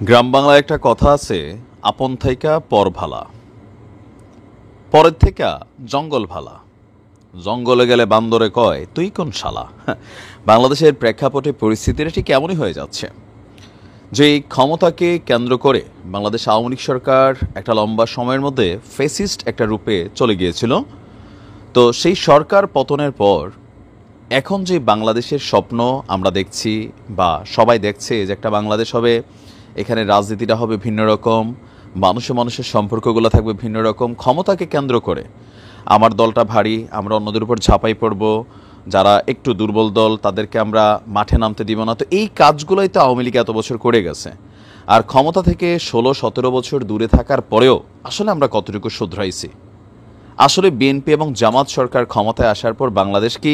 গ্রাম বাংলায় একটা কথা আছে, আপন থাইকা পর ভালা, পরের থেকে জঙ্গল ভালা। জঙ্গলে গেলে বান্দরে কয় তুই কোন শালা। বাংলাদেশের প্রেক্ষাপটে পরিস্থিতিটা ঠিক এমনই হয়ে যাচ্ছে যে এই ক্ষমতাকে কেন্দ্র করে বাংলাদেশ আওয়ামী লীগ সরকার একটা লম্বা সময়ের মধ্যে ফেসিস্ট একটা রূপে চলে গিয়েছিল। তো সেই সরকার পতনের পর এখন যে বাংলাদেশের স্বপ্ন আমরা দেখছি বা সবাই দেখছে যে একটা বাংলাদেশ হবে, এখানে রাজনীতিটা হবে ভিন্ন রকম, মানুষে মানুষের সম্পর্কগুলো থাকবে ভিন্ন রকম, ক্ষমতাকে কেন্দ্র করে আমার দলটা ভারী, আমরা অন্যদের উপর ঝাঁপাই পড়ব, যারা একটু দুর্বল দল তাদেরকে আমরা মাঠে নামতে দিব না। তো এই কাজগুলোই তো আওয়ামী লীগ এত বছর করে গেছে। আর ক্ষমতা থেকে 16-17 বছর দূরে থাকার পরেও আসলে আমরা কতটুকু শুধরাইছি? আসলে বিএনপি এবং জামাত সরকার ক্ষমতায় আসার পর বাংলাদেশ কি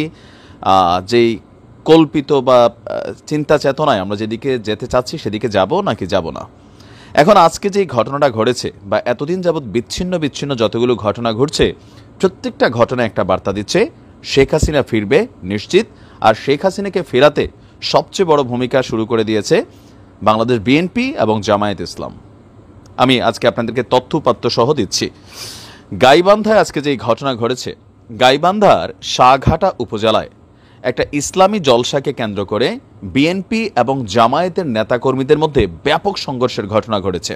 যেই কল্পিত বা চিন্তা চেতনায় আমরা যেদিকে যেতে চাচ্ছি সেদিকে যাব নাকি যাব না? এখন আজকে যেই ঘটনাটা ঘটেছে বা এতদিন যাবৎ বিচ্ছিন্ন বিচ্ছিন্ন যতগুলো ঘটনা ঘটছে, প্রত্যেকটা ঘটনা একটা বার্তা দিচ্ছে শেখ হাসিনা ফিরবে নিশ্চিত। আর শেখ হাসিনাকে ফেরাতে সবচেয়ে বড় ভূমিকা শুরু করে দিয়েছে বাংলাদেশ বিএনপি এবং জামায়াত ইসলাম। আমি আজকে আপনাদেরকে তথ্যপাত্য সহ দিচ্ছি। গাইবান্ধায় আজকে যেই ঘটনা ঘটেছে, গাইবান্ধার শাহঘাটা উপজেলায় একটা ইসলামী জলসাকে কেন্দ্র করে বিএনপি এবং জামায়াতের নেতাকর্মীদের মধ্যে ব্যাপক সংঘর্ষের ঘটনা ঘটেছে।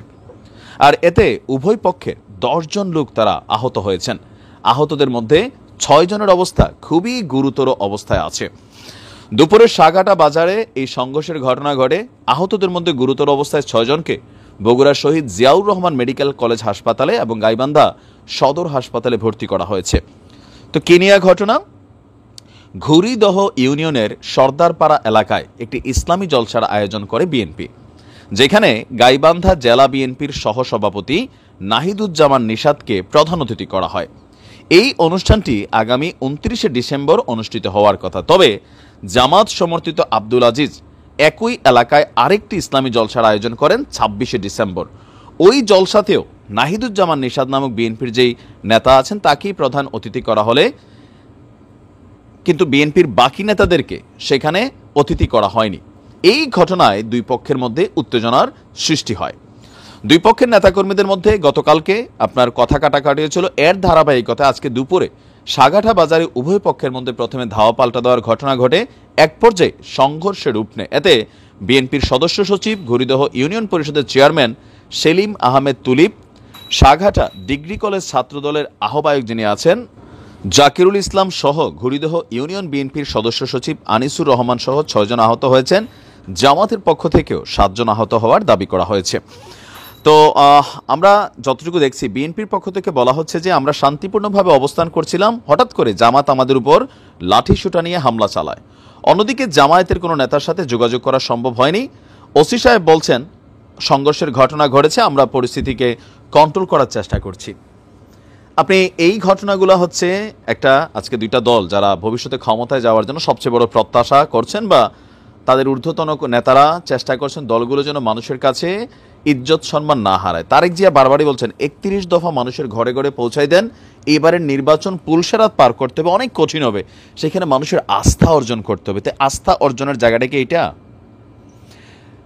আর এতে উভয় পক্ষের 10 জন লোক তারা আহত হয়েছেন। আহতদের মধ্যে 6 জনের অবস্থা খুবই গুরুতর অবস্থায় আছে। দুপুরে শাহঘাটা বাজারে এই সংঘর্ষের ঘটনা ঘটে। আহতদের মধ্যে গুরুতর অবস্থায় 6 জনকে বগুড়া শহীদ জিয়াউর রহমান মেডিকেল কলেজ হাসপাতালে এবং গাইবান্ধা সদর হাসপাতালে ভর্তি করা হয়েছে। তো কেনিয়া ঘটনা, ঘুরিদহ ইউনিয়নের সর্দারপাড়া এলাকায় একটি ইসলামী জলসার আয়োজন করে বিএনপি, যেখানে গাইবান্ধা জেলা বিএনপির সহসভাপতি নাহিদুজ্জামান নিশাদকে প্রধান অতিথি করা হয়। এই অনুষ্ঠানটি আগামী 29শে ডিসেম্বর অনুষ্ঠিত হওয়ার কথা। তবে জামাত সমর্থিত আব্দুল আজিজ একই এলাকায় আরেকটি ইসলামী জলসার আয়োজন করেন 26শে ডিসেম্বর। ওই জলসাতেও নাহিদুজ্জামান নিশাদ নামক বিএনপির যেই নেতা আছেন তাকেই প্রধান অতিথি করা হলে, কিন্তু বিএনপির বাকি নেতাদেরকে সেখানে অতিথি করা হয়নি। এই ঘটনায় দুই পক্ষের মধ্যে উত্তেজনার সৃষ্টি হয়। দুই পক্ষের নেতাকর্মীদের মধ্যে গতকালকে আপনার কথা কাটাকাটি হয়েছিল। এর ধারাবাহিকতায় আজকে দুপুরে শাহঘাটা বাজারে উভয় পক্ষের মধ্যে প্রথমে ধাওয়া পাল্টা দেওয়ার ঘটনা ঘটে। এক পর্যায়ে সংঘর্ষের রূপ নেয়। এতে বিএনপির সদস্য সচিব, ঘুরিদহ ইউনিয়ন পরিষদের chairman Selim Ahmed Tulip, Shahghata degree college ছাত্রদলের আহ্বায়ক যিনি আছেন জাকিরুল ইসলাম সহ ঘুরিদহ ইউনিয়ন বিএনপির সদস্য সচিব আনিসুর রহমান সহ 6 জন আহত হয়েছেন। জামাতের পক্ষ থেকেও 7 জন আহত হওয়ার দাবি করা হয়েছে। তো আমরা যতটুকু দেখছি বিএনপির পক্ষ থেকে বলা হচ্ছে যে আমরা শান্তিপূর্ণভাবে অবস্থান করছিলাম, হঠাৎ করে জামাত আমাদের উপর লাঠি সোঁটা নিয়ে হামলা চালায়। অন্যদিকে জামায়াতের কোনো নেতার সাথে যোগাযোগ করা সম্ভব হয়নি। ওসি সাহেব বলছেন সংঘর্ষের ঘটনা ঘটেছে, আমরা পরিস্থিতিকে কন্ট্রোল করার চেষ্টা করছি। আপনি এই ঘটনাগুলো হচ্ছে একটা আজকে দুইটা দল যারা ভবিষ্যতে ক্ষমতায় যাওয়ার জন্য সবচেয়ে বড় প্রত্যাশা করছেন বা তাদের ঊর্ধ্বতন নেতারা চেষ্টা করছেন দলগুলো যেন মানুষের কাছে ইজ্জত সম্মান না হারায়। তারেক জিয়া বারবারই বলছেন 31 দফা মানুষের ঘরে ঘরে পৌঁছাই দেন, এবারের নির্বাচন পুলসেরাত পার করতে হবে, অনেক কঠিন হবে, সেখানে মানুষের আস্থা অর্জন করতে হবে। তাই আস্থা অর্জনের জায়গাটা কি এটা?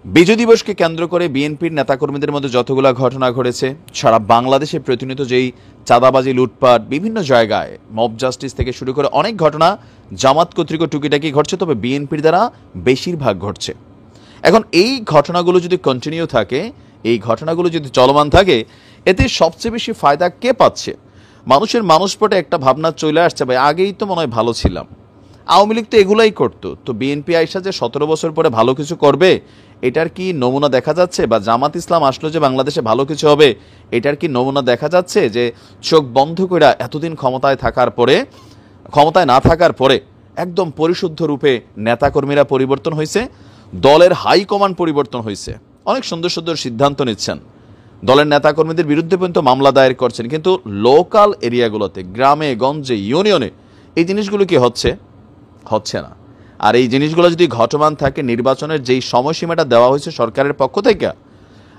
বিজয় দিবসকে কেন্দ্র করে বিএনপির নেতাকর্মীদের মধ্যে যতগুলো ঘটনা ঘটেছে, সারা বাংলাদেশে প্রতিনিয়ত যেই চাঁদাবাজি, লুটপাট, বিভিন্ন জায়গায় মব জাস্টিস থেকে শুরু করে অনেক ঘটনা জামাত কর্তৃক টুকিটাকি ঘটছে, তবে বিএনপির দ্বারা বেশিরভাগ ঘটছে। এখন এই ঘটনাগুলো যদি কন্টিনিউ থাকে, এই ঘটনাগুলো যদি চলমান থাকে, এতে সবচেয়ে বেশি ফায়দা কে পাচ্ছে? মানুষের মানসপটে একটা ভাবনা চলে আসছে, ভাই আগেই তো মনে হয় ভালো ছিলাম, আওয়ামী লীগ তো এগুলাই করতো, তো বিএনপি আইসা যে 17 বছর পরে ভালো কিছু করবে এটার কি নমুনা দেখা যাচ্ছে? বা জামাত ইসলাম আসলো যে বাংলাদেশে ভালো কিছু হবে এটার কি নমুনা দেখা যাচ্ছে? যে চোখ বন্ধ করে এতদিন ক্ষমতায় না থাকার পরে একদম পরিশুদ্ধ রূপে নেতাকর্মীরা পরিবর্তন হয়েছে, দলের হাইকমান্ড পরিবর্তন হয়েছে, অনেক সুন্দর সুন্দর সিদ্ধান্ত নিচ্ছেন, দলের নেতাকর্মীদের বিরুদ্ধে পর্যন্ত মামলা দায়ের করছেন, কিন্তু লোকাল এরিয়াগুলোতে, গ্রামে গঞ্জে, ইউনিয়নে এই জিনিসগুলো কি হচ্ছে না। আর এই জিনিসগুলো যদি ঘটমান থাকে, নির্বাচনের যেই সময়সীমাটা দেওয়া হয়েছে সরকারের পক্ষ থেকে,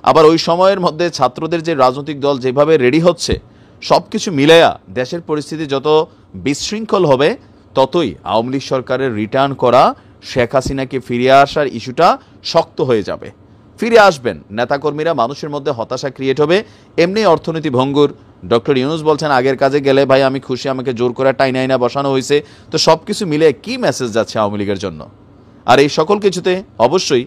আবার ওই সময়ের মধ্যে ছাত্রদের যে রাজনৈতিক দল যেভাবে রেডি হচ্ছে, সব কিছু মিলাইয়া দেশের পরিস্থিতি যত বিশৃঙ্খল হবে, ততই আওয়ামী লীগ সরকারের রিটার্ন করা, শেখ হাসিনাকে ফিরিয়ে আসার ইস্যুটা শক্ত হয়ে যাবে। ফিরে আসবেন, নেতাকর্মীরা মানুষের মধ্যে হতাশা ক্রিয়েট হবে, এমনি অর্থনীতি ভঙ্গুর। ডক্টর ইউনূস বলছেন আগের কাজে গেলে ভাই আমি খুশি, আমাকে জোর করে টাইনাইনা বসানো হয়েছে। তো সব কিছু মিলে কি মেসেজ যাচ্ছে আওয়ামী লীগের জন্য? আর এই সকল কিছুতে অবশ্যই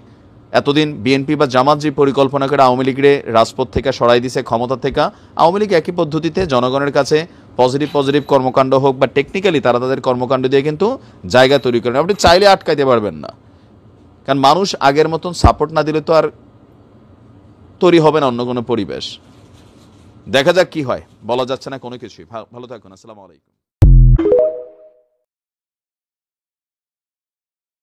এতদিন বিএনপি বা জামাত যে পরিকল্পনা করে আওয়ামী লীগের রাজপথ থেকে সরাই দিছে, ক্ষমতা থেকে, আওয়ামী লীগ একই পদ্ধতিতে জনগণের কাছে পজিটিভ কর্মকাণ্ড হোক বা টেকনিক্যালি তারা তাদের কর্মকাণ্ড দিয়ে কিন্তু জায়গা তৈরি করেন। আপনি চাইলে আটকাইতে পারবেন না, কারণ মানুষ আগের মতন সাপোর্ট না দিলে তো আর তৈরি হবে না অন্য কোনো পরিবেশ। দেখা যাক কি হয়, বলা যাচ্ছে না কোনো কিছুই। ভালো থাকুন, আসসালামু আলাইকুম।